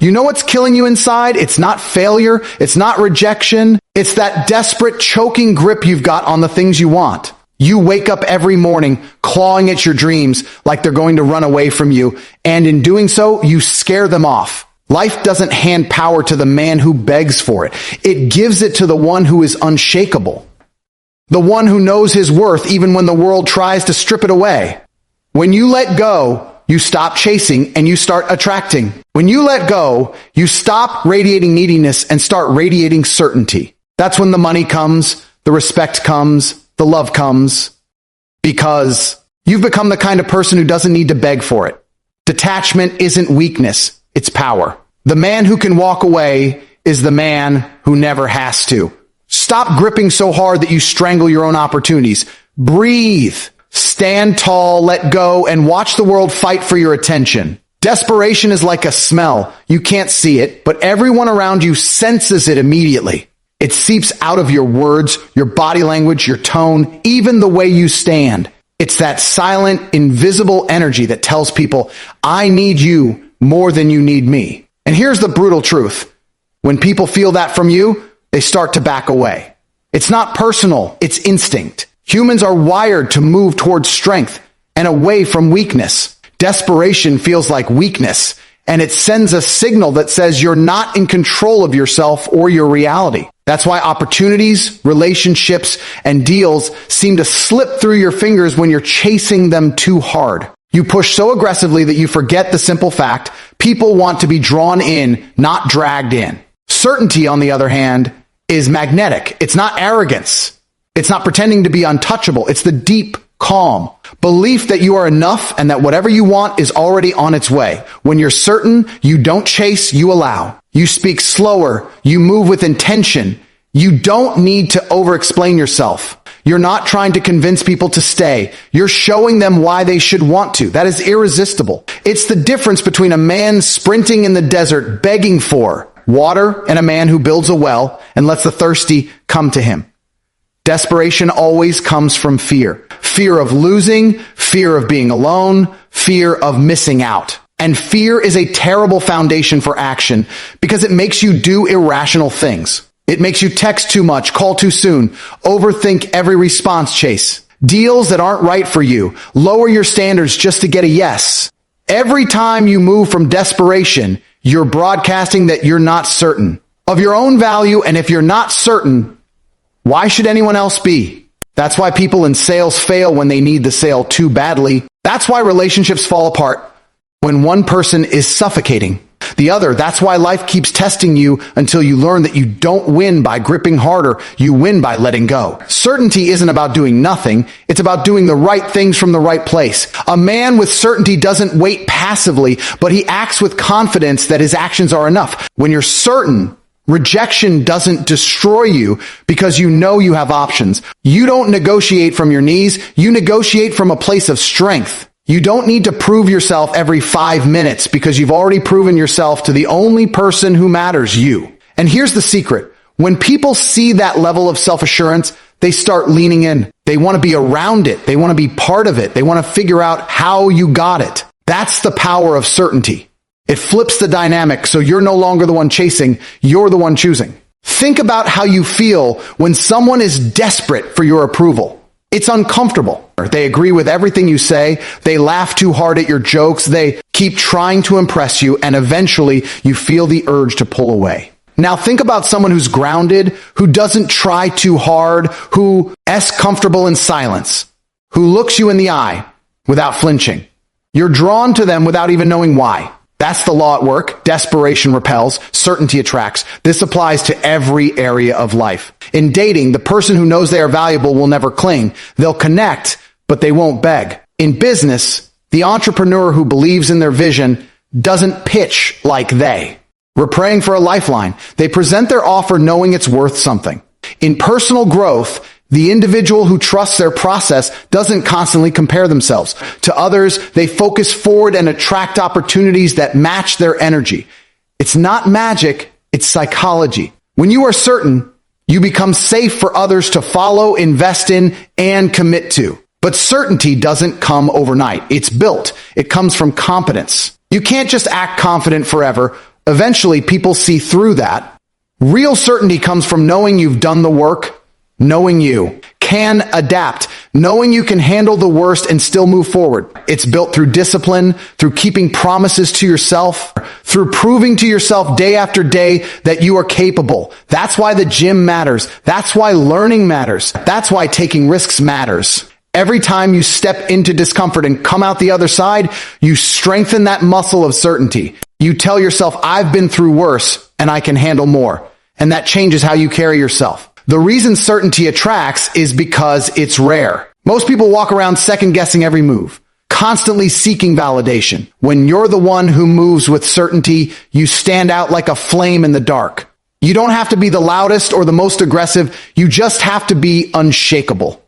You know what's killing you inside? It's not failure. It's not rejection. It's that desperate, choking grip you've got on the things you want. You wake up every morning clawing at your dreams like they're going to run away from you, and in doing so, you scare them off. Life doesn't hand power to the man who begs for it. It gives it to the one who is unshakable. The one who knows his worth even when the world tries to strip it away. When you let go, you stop chasing and you start attracting. When you let go, you stop radiating neediness and start radiating certainty. That's when the money comes, the respect comes, the love comes, because you've become the kind of person who doesn't need to beg for it. Detachment isn't weakness, it's power. The man who can walk away is the man who never has to. Stop gripping so hard that you strangle your own opportunities. Breathe. Stand tall, let go, and watch the world fight for your attention. Desperation is like a smell. You can't see it, but everyone around you senses it immediately. It seeps out of your words, your body language, your tone, even the way you stand. It's that silent, invisible energy that tells people, I need you more than you need me. And here's the brutal truth. When people feel that from you, they start to back away. It's not personal, it's instinct. Humans are wired to move towards strength and away from weakness. Desperation feels like weakness, and it sends a signal that says you're not in control of yourself or your reality. That's why opportunities, relationships, and deals seem to slip through your fingers when you're chasing them too hard. You push so aggressively that you forget the simple fact: people want to be drawn in, not dragged in. Certainty, on the other hand, is magnetic. It's not arrogance. It's not pretending to be untouchable. It's the deep calm. Belief that you are enough and that whatever you want is already on its way. When you're certain, you don't chase, you allow. You speak slower. You move with intention. You don't need to over-explain yourself. You're not trying to convince people to stay. You're showing them why they should want to. That is irresistible. It's the difference between a man sprinting in the desert begging for water and a man who builds a well and lets the thirsty come to him. Desperation always comes from fear. Fear of losing, fear of being alone, fear of missing out. And fear is a terrible foundation for action because it makes you do irrational things. It makes you text too much, call too soon, overthink every response chase, deals that aren't right for you, lower your standards just to get a yes. Every time you move from desperation, you're broadcasting that you're not certain of your own value, and if you're not certain, why should anyone else be? That's why people in sales fail when they need the sale too badly. That's why relationships fall apart when one person is suffocating the other. That's why life keeps testing you until you learn that you don't win by gripping harder. You win by letting go. Certainty isn't about doing nothing. It's about doing the right things from the right place. A man with certainty doesn't wait passively, but he acts with confidence that his actions are enough. When you're certain, rejection doesn't destroy you because you know you have options. You don't negotiate from your knees. You negotiate from a place of strength. You don't need to prove yourself every 5 minutes because you've already proven yourself to the only person who matters, you. And here's the secret. When people see that level of self-assurance, they start leaning in. They want to be around it. They want to be part of it. They want to figure out how you got it. That's the power of certainty. It flips the dynamic, so you're no longer the one chasing, you're the one choosing. Think about how you feel when someone is desperate for your approval. It's uncomfortable. They agree with everything you say, they laugh too hard at your jokes, they keep trying to impress you, and eventually you feel the urge to pull away. Now think about someone who's grounded, who doesn't try too hard, who is comfortable in silence, who looks you in the eye without flinching. You're drawn to them without even knowing why. That's the law at work. Desperation repels, certainty attracts. This applies to every area of life. In dating, the person who knows they are valuable will never cling. They'll connect, but they won't beg. In business, the entrepreneur who believes in their vision doesn't pitch like they. We're praying for a lifeline. They present their offer knowing it's worth something. In personal growth, the individual who trusts their process doesn't constantly compare themselves to others. They focus forward and attract opportunities that match their energy. It's not magic, it's psychology. When you are certain, you become safe for others to follow, invest in, and commit to. But certainty doesn't come overnight. It's built. It comes from competence. You can't just act confident forever, Eventually, people see through that. Real certainty comes from knowing you've done the work, knowing you can adapt, knowing you can handle the worst and still move forward. It's built through discipline, through keeping promises to yourself, through proving to yourself day after day that you are capable. That's why the gym matters. That's why learning matters. That's why taking risks matters. Every time you step into discomfort and come out the other side, you strengthen that muscle of certainty. You tell yourself, I've been through worse and I can handle more. And that changes how you carry yourself. The reason certainty attracts is because it's rare. Most people walk around second guessing every move, constantly seeking validation. When you're the one who moves with certainty, you stand out like a flame in the dark. You don't have to be the loudest or the most aggressive. You just have to be unshakable.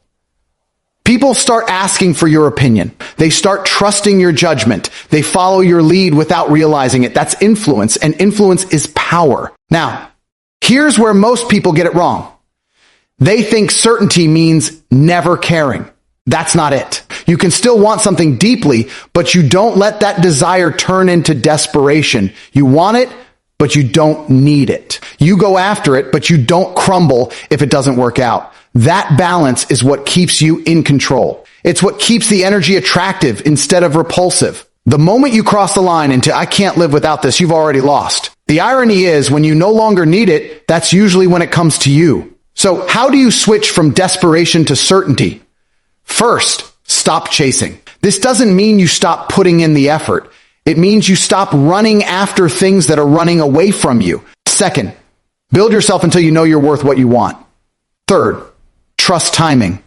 People start asking for your opinion. They start trusting your judgment. They follow your lead without realizing it. That's influence, and influence is power. Now, here's where most people get it wrong. They think certainty means never caring. That's not it. You can still want something deeply, but you don't let that desire turn into desperation. You want it, but you don't need it. You go after it, but you don't crumble if it doesn't work out. That balance is what keeps you in control. It's what keeps the energy attractive instead of repulsive. The moment you cross the line into I can't live without this, you've already lost. The irony is when you no longer need it, that's usually when it comes to you. So how do you switch from desperation to certainty? First, stop chasing. This doesn't mean you stop putting in the effort. It means you stop running after things that are running away from you. Second, build yourself until you know you're worth what you want. Third, trust timing.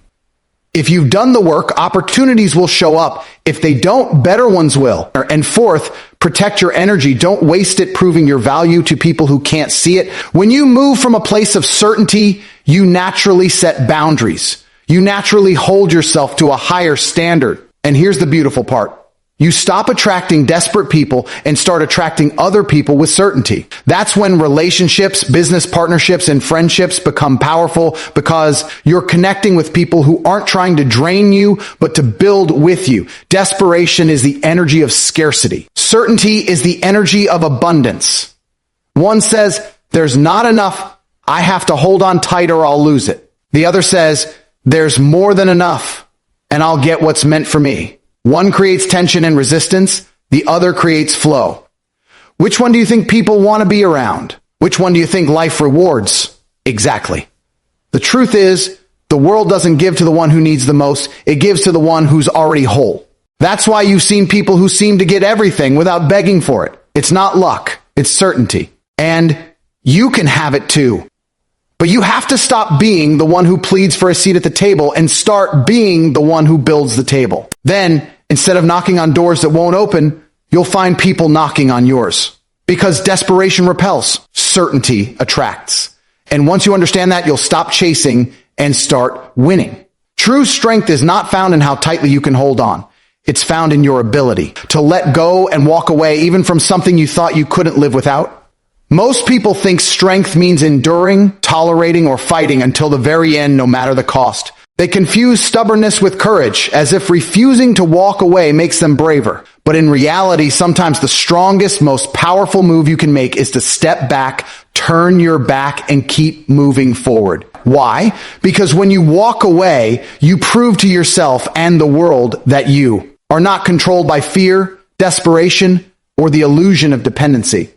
If you've done the work, opportunities will show up. If they don't, better ones will. And fourth, protect your energy. Don't waste it proving your value to people who can't see it. When you move from a place of certainty, you naturally set boundaries. You naturally hold yourself to a higher standard. And here's the beautiful part. You stop attracting desperate people and start attracting other people with certainty. That's when relationships, business partnerships, and friendships become powerful because you're connecting with people who aren't trying to drain you, but to build with you. Desperation is the energy of scarcity. Certainty is the energy of abundance. One says, there's not enough. I have to hold on tight or I'll lose it. The other says, there's more than enough and I'll get what's meant for me. One creates tension and resistance. The other creates flow. Which one do you think people want to be around? Which one do you think life rewards? Exactly. The truth is, the world doesn't give to the one who needs the most. It gives to the one who's already whole. That's why you've seen people who seem to get everything without begging for it. It's not luck. It's certainty. And you can have it too. But you have to stop being the one who pleads for a seat at the table and start being the one who builds the table. Then, instead of knocking on doors that won't open, you'll find people knocking on yours. Because desperation repels, certainty attracts. And once you understand that, you'll stop chasing and start winning. True strength is not found in how tightly you can hold on. It's found in your ability to let go and walk away even from something you thought you couldn't live without. Most people think strength means enduring, tolerating, or fighting until the very end, no matter the cost. They confuse stubbornness with courage, as if refusing to walk away makes them braver. But in reality, sometimes the strongest, most powerful move you can make is to step back, turn your back, and keep moving forward. Why? Because when you walk away, you prove to yourself and the world that you are not controlled by fear, desperation, or the illusion of dependency.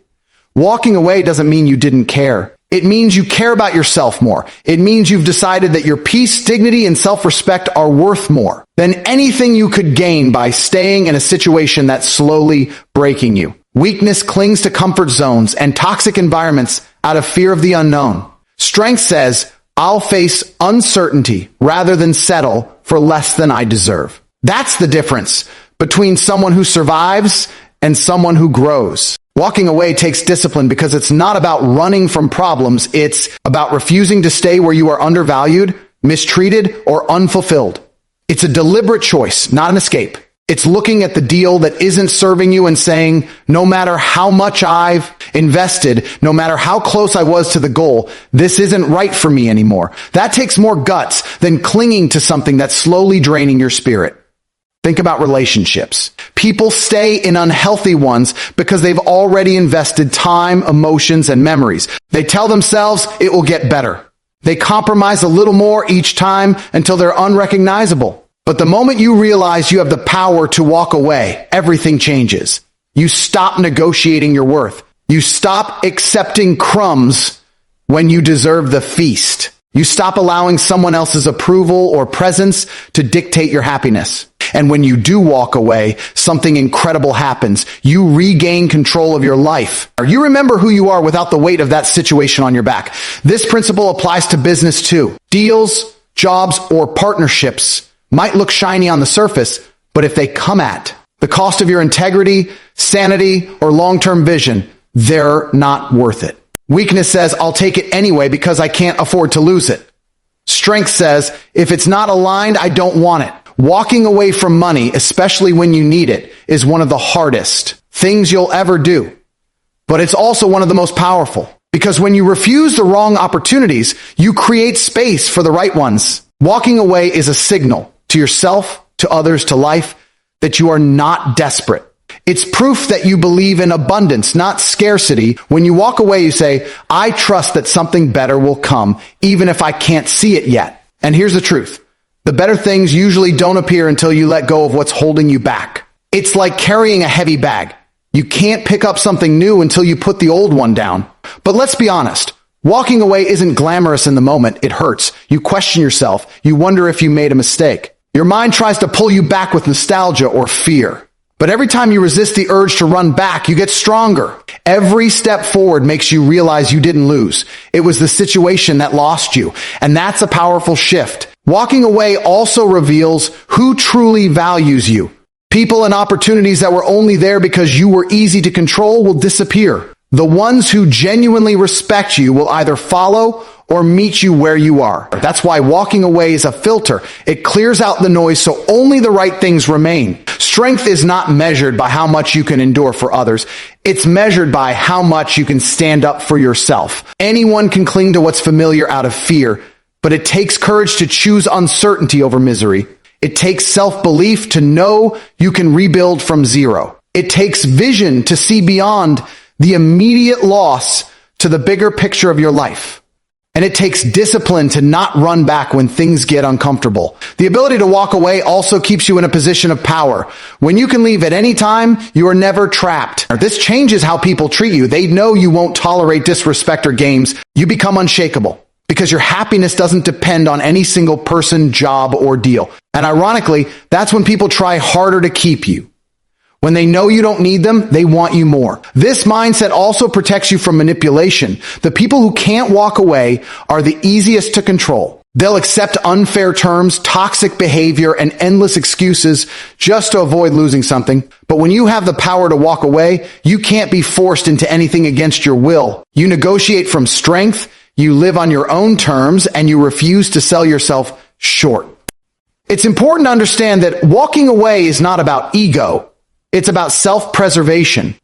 Walking away doesn't mean you didn't care. It means you care about yourself more. It means you've decided that your peace, dignity, and self-respect are worth more than anything you could gain by staying in a situation that's slowly breaking you. Weakness clings to comfort zones and toxic environments out of fear of the unknown. Strength says, I'll face uncertainty rather than settle for less than I deserve. That's the difference between someone who survives and someone who grows. Walking away takes discipline because it's not about running from problems. It's about refusing to stay where you are undervalued, mistreated, or unfulfilled. It's a deliberate choice, not an escape. It's looking at the deal that isn't serving you and saying, no matter how much I've invested, no matter how close I was to the goal, this isn't right for me anymore. That takes more guts than clinging to something that's slowly draining your spirit. Think about relationships. People stay in unhealthy ones because they've already invested time, emotions, and memories. They tell themselves it will get better. They compromise a little more each time until they're unrecognizable. But the moment you realize you have the power to walk away, everything changes. You stop negotiating your worth. You stop accepting crumbs when you deserve the feast. You stop allowing someone else's approval or presence to dictate your happiness. And when you do walk away, something incredible happens. You regain control of your life. You remember who you are without the weight of that situation on your back. This principle applies to business too. Deals, jobs, or partnerships might look shiny on the surface, but if they come at the cost of your integrity, sanity, or long-term vision, they're not worth it. Weakness says, I'll take it anyway because I can't afford to lose it. Strength says, if it's not aligned, I don't want it. Walking away from money, especially when you need it, is one of the hardest things you'll ever do. But it's also one of the most powerful, because when you refuse the wrong opportunities, you create space for the right ones. Walking away is a signal to yourself, to others, to life, that you are not desperate. It's proof that you believe in abundance, not scarcity. When you walk away, you say, I trust that something better will come, even if I can't see it yet. And here's the truth. The better things usually don't appear until you let go of what's holding you back. It's like carrying a heavy bag. You can't pick up something new until you put the old one down. But let's be honest. Walking away isn't glamorous in the moment. It hurts. You question yourself. You wonder if you made a mistake. Your mind tries to pull you back with nostalgia or fear. But every time you resist the urge to run back, you get stronger. Every step forward makes you realize you didn't lose. It was the situation that lost you. And that's a powerful shift. Walking away also reveals who truly values you. People and opportunities that were only there because you were easy to control will disappear. The ones who genuinely respect you will either follow or meet you where you are. That's why walking away is a filter. It clears out the noise so only the right things remain. Strength is not measured by how much you can endure for others. It's measured by how much you can stand up for yourself. Anyone can cling to what's familiar out of fear, but it takes courage to choose uncertainty over misery. It takes self-belief to know you can rebuild from zero. It takes vision to see beyond the immediate loss to the bigger picture of your life. And it takes discipline to not run back when things get uncomfortable. The ability to walk away also keeps you in a position of power. When you can leave at any time, you are never trapped. This changes how people treat you. They know you won't tolerate disrespect or games. You become unshakable because your happiness doesn't depend on any single person, job, or deal. And ironically, that's when people try harder to keep you. When they know you don't need them, they want you more. This mindset also protects you from manipulation. The people who can't walk away are the easiest to control. They'll accept unfair terms, toxic behavior, and endless excuses just to avoid losing something. But when you have the power to walk away, you can't be forced into anything against your will. You negotiate from strength, you live on your own terms, and you refuse to sell yourself short. It's important to understand that walking away is not about ego. It's about self-preservation.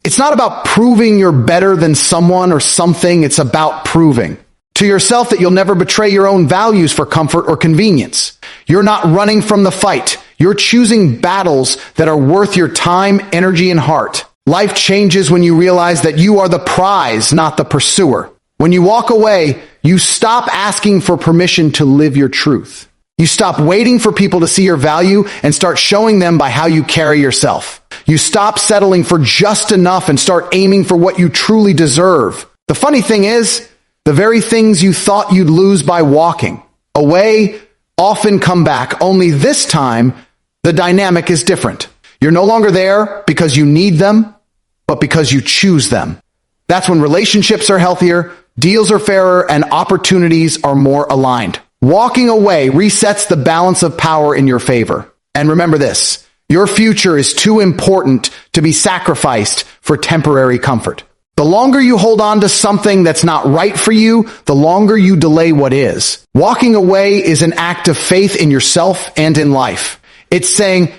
It's not about proving you're better than someone or something. It's about proving to yourself that you'll never betray your own values for comfort or convenience. You're not running from the fight. You're choosing battles that are worth your time, energy, and heart. Life changes when you realize that you are the prize, not the pursuer. When you walk away, you stop asking for permission to live your truth. You stop waiting for people to see your value and start showing them by how you carry yourself. You stop settling for just enough and start aiming for what you truly deserve. The funny thing is, the very things you thought you'd lose by walking away often come back, only this time, the dynamic is different. You're no longer there because you need them, but because you choose them. That's when relationships are healthier, deals are fairer, and opportunities are more aligned. Walking away resets the balance of power in your favor. And remember this, your future is too important to be sacrificed for temporary comfort. The longer you hold on to something that's not right for you, the longer you delay what is. Walking away is an act of faith in yourself and in life. It's saying,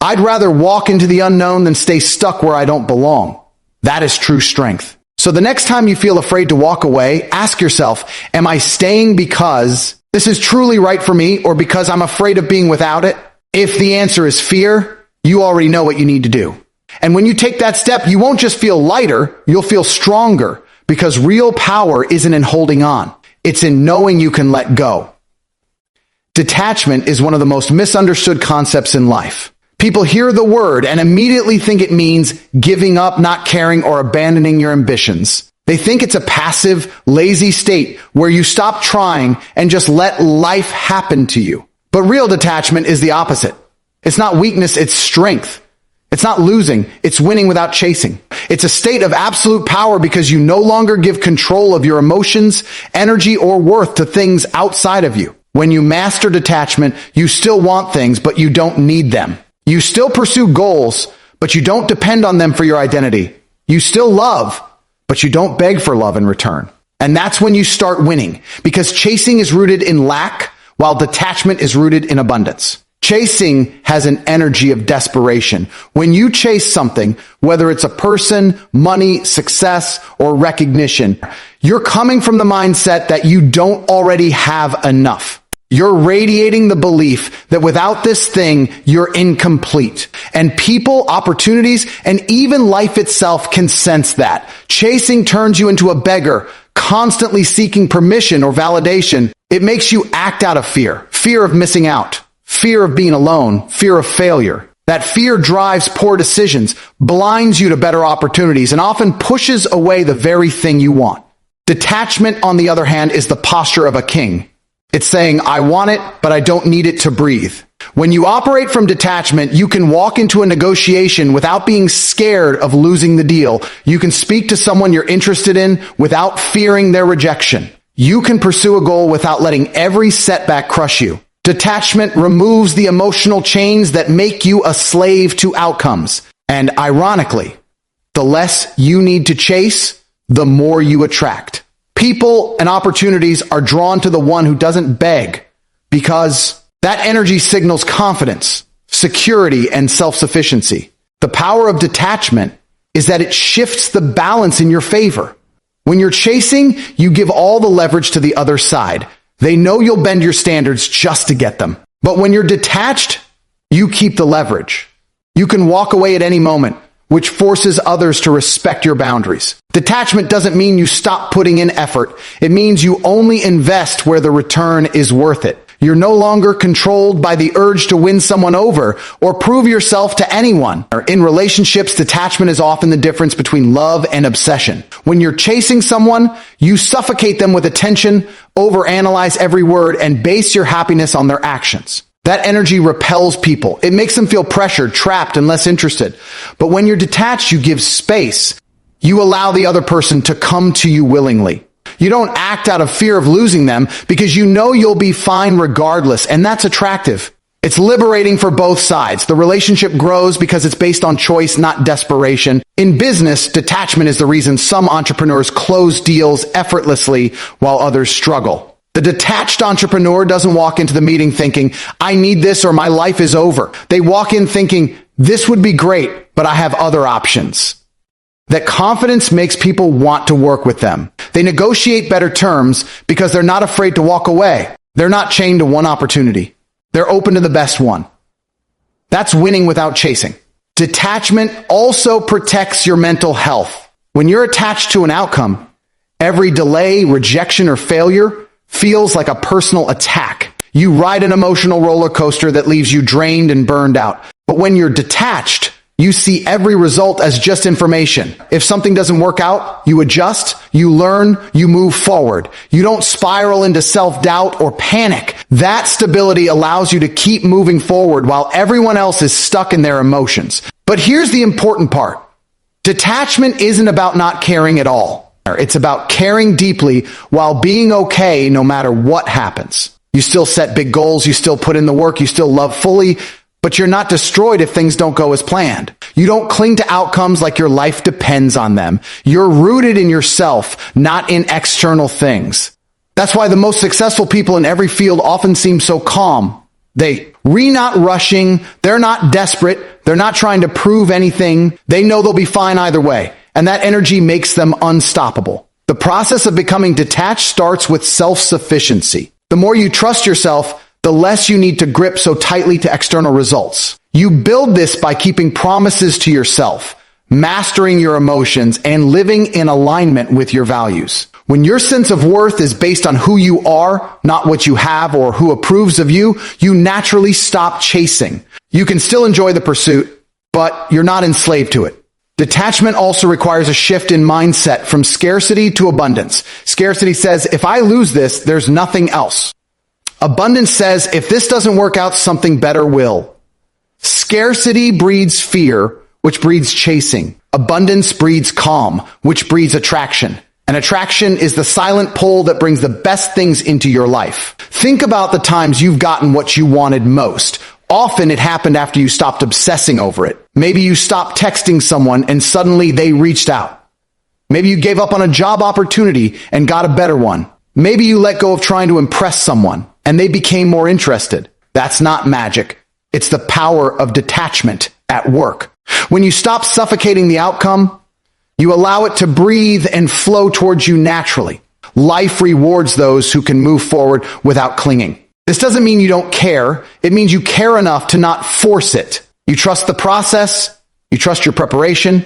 I'd rather walk into the unknown than stay stuck where I don't belong. That is true strength. So the next time you feel afraid to walk away, ask yourself, am I staying because this is truly right for me or because I'm afraid of being without it? If the answer is fear, you already know what you need to do. And when you take that step, you won't just feel lighter, you'll feel stronger, because real power isn't in holding on. It's in knowing you can let go. Detachment is one of the most misunderstood concepts in life. People hear the word and immediately think it means giving up, not caring, or abandoning your ambitions. They think it's a passive, lazy state where you stop trying and just let life happen to you. But real detachment is the opposite. It's not weakness, it's strength. It's not losing, it's winning without chasing. It's a state of absolute power because you no longer give control of your emotions, energy, or worth to things outside of you. When you master detachment, you still want things, but you don't need them. You still pursue goals, but you don't depend on them for your identity. You still love, but you don't beg for love in return. And that's when you start winning, because chasing is rooted in lack, while detachment is rooted in abundance. Chasing has an energy of desperation. When you chase something, whether it's a person, money, success, or recognition, you're coming from the mindset that you don't already have enough. You're radiating the belief that without this thing, you're incomplete. And people, opportunities, and even life itself can sense that. Chasing turns you into a beggar, constantly seeking permission or validation. It makes you act out of fear. Fear of missing out. Fear of being alone. Fear of failure. That fear drives poor decisions, blinds you to better opportunities, and often pushes away the very thing you want. Detachment, on the other hand, is the posture of a king. It's saying, I want it, but I don't need it to breathe. When you operate from detachment, you can walk into a negotiation without being scared of losing the deal. You can speak to someone you're interested in without fearing their rejection. You can pursue a goal without letting every setback crush you. Detachment removes the emotional chains that make you a slave to outcomes. And ironically, the less you need to chase, the more you attract. People and opportunities are drawn to the one who doesn't beg, because that energy signals confidence, security, and self-sufficiency. The power of detachment is that it shifts the balance in your favor. When you're chasing, you give all the leverage to the other side. They know you'll bend your standards just to get them. But when you're detached, you keep the leverage. You can walk away at any moment, which forces others to respect your boundaries. Detachment doesn't mean you stop putting in effort. It means you only invest where the return is worth it. You're no longer controlled by the urge to win someone over or prove yourself to anyone. In relationships, detachment is often the difference between love and obsession. When you're chasing someone, you suffocate them with attention, overanalyze every word, and base your happiness on their actions. That energy repels people. It makes them feel pressured, trapped, and less interested. But when you're detached, you give space. You allow the other person to come to you willingly. You don't act out of fear of losing them because you know you'll be fine regardless, and that's attractive. It's liberating for both sides. The relationship grows because it's based on choice, not desperation. In business, detachment is the reason some entrepreneurs close deals effortlessly while others struggle. The detached entrepreneur doesn't walk into the meeting thinking, I need this or my life is over. They walk in thinking, this would be great, but I have other options. That confidence makes people want to work with them. They negotiate better terms because they're not afraid to walk away. They're not chained to one opportunity. They're open to the best one. That's winning without chasing. Detachment also protects your mental health. When you're attached to an outcome, every delay, rejection, or failure feels like a personal attack. You ride an emotional roller coaster that leaves you drained and burned out. But when you're detached, you see every result as just information. If something doesn't work out, you adjust, you learn, you move forward. You don't spiral into self-doubt or panic. That stability allows you to keep moving forward while everyone else is stuck in their emotions. But here's the important part. Detachment isn't about not caring at all. It's about caring deeply while being okay no matter what happens. You still set big goals, you still put in the work, you still love fully, but you're not destroyed if things don't go as planned. You don't cling to outcomes like your life depends on them. You're rooted in yourself, not in external things. That's why the most successful people in every field often seem so calm. They're not rushing. They're not desperate. They're not trying to prove anything. They know they'll be fine either way. And that energy makes them unstoppable. The process of becoming detached starts with self-sufficiency. The more you trust yourself, the less you need to grip so tightly to external results. You build this by keeping promises to yourself, mastering your emotions, and living in alignment with your values. When your sense of worth is based on who you are, not what you have or who approves of you, you naturally stop chasing. You can still enjoy the pursuit, but you're not enslaved to it. Detachment also requires a shift in mindset from scarcity to abundance. Scarcity says, if I lose this, there's nothing else. Abundance says, if this doesn't work out, something better will. Scarcity breeds fear, which breeds chasing. Abundance breeds calm, which breeds attraction. And attraction is the silent pull that brings the best things into your life. Think about the times you've gotten what you wanted most. Often it happened after you stopped obsessing over it. Maybe you stopped texting someone and suddenly they reached out. Maybe you gave up on a job opportunity and got a better one. Maybe you let go of trying to impress someone and they became more interested. That's not magic. It's the power of detachment at work. When you stop suffocating the outcome, you allow it to breathe and flow towards you naturally. Life rewards those who can move forward without clinging. This doesn't mean you don't care. It means you care enough to not force it. You trust the process, you trust your preparation,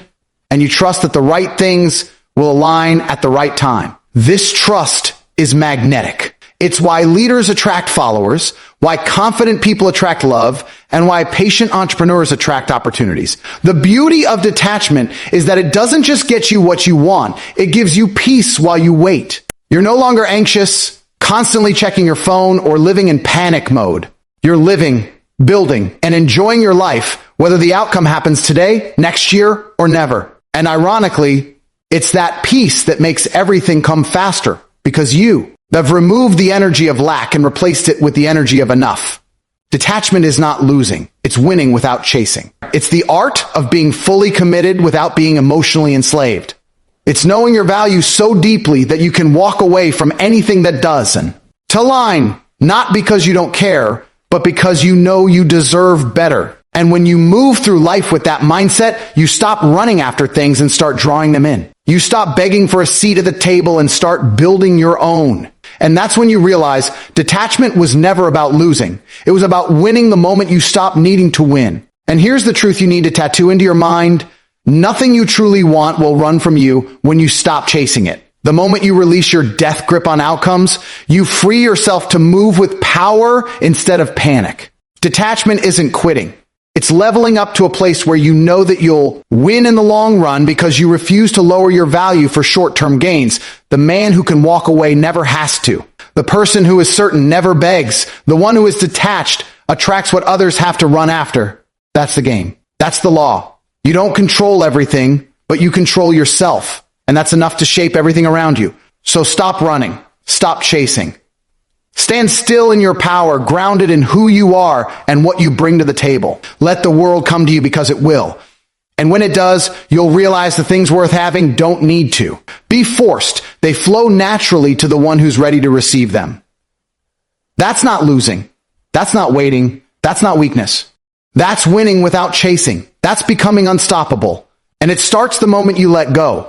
and you trust that the right things will align at the right time. This trust is magnetic. It's why leaders attract followers, why confident people attract love, and why patient entrepreneurs attract opportunities. The beauty of detachment is that it doesn't just get you what you want, it gives you peace while you wait. You're no longer anxious, constantly checking your phone, or living in panic mode. You're living, building, and enjoying your life, whether the outcome happens today, next year, or never. And ironically, it's that peace that makes everything come faster, because you have removed the energy of lack and replaced it with the energy of enough. Detachment is not losing. It's winning without chasing. It's the art of being fully committed without being emotionally enslaved. It's knowing your value so deeply that you can walk away from anything that doesn't. To align, not because you don't care, but because you know you deserve better. And when you move through life with that mindset, you stop running after things and start drawing them in. You stop begging for a seat at the table and start building your own. And that's when you realize detachment was never about losing. It was about winning the moment you stop needing to win. And here's the truth you need to tattoo into your mind. Nothing you truly want will run from you when you stop chasing it. The moment you release your death grip on outcomes, you free yourself to move with power instead of panic. Detachment isn't quitting. It's leveling up to a place where you know that you'll win in the long run because you refuse to lower your value for short-term gains. The man who can walk away never has to. The person who is certain never begs. The one who is detached attracts what others have to run after. That's the game. That's the law. You don't control everything, but you control yourself. And that's enough to shape everything around you. So stop running. Stop chasing. Stand still in your power, grounded in who you are and what you bring to the table. Let the world come to you because it will. And when it does, you'll realize the things worth having don't need to be forced. They flow naturally to the one who's ready to receive them. That's not losing. That's not waiting. That's not weakness. That's winning without chasing. That's becoming unstoppable. And it starts the moment you let go.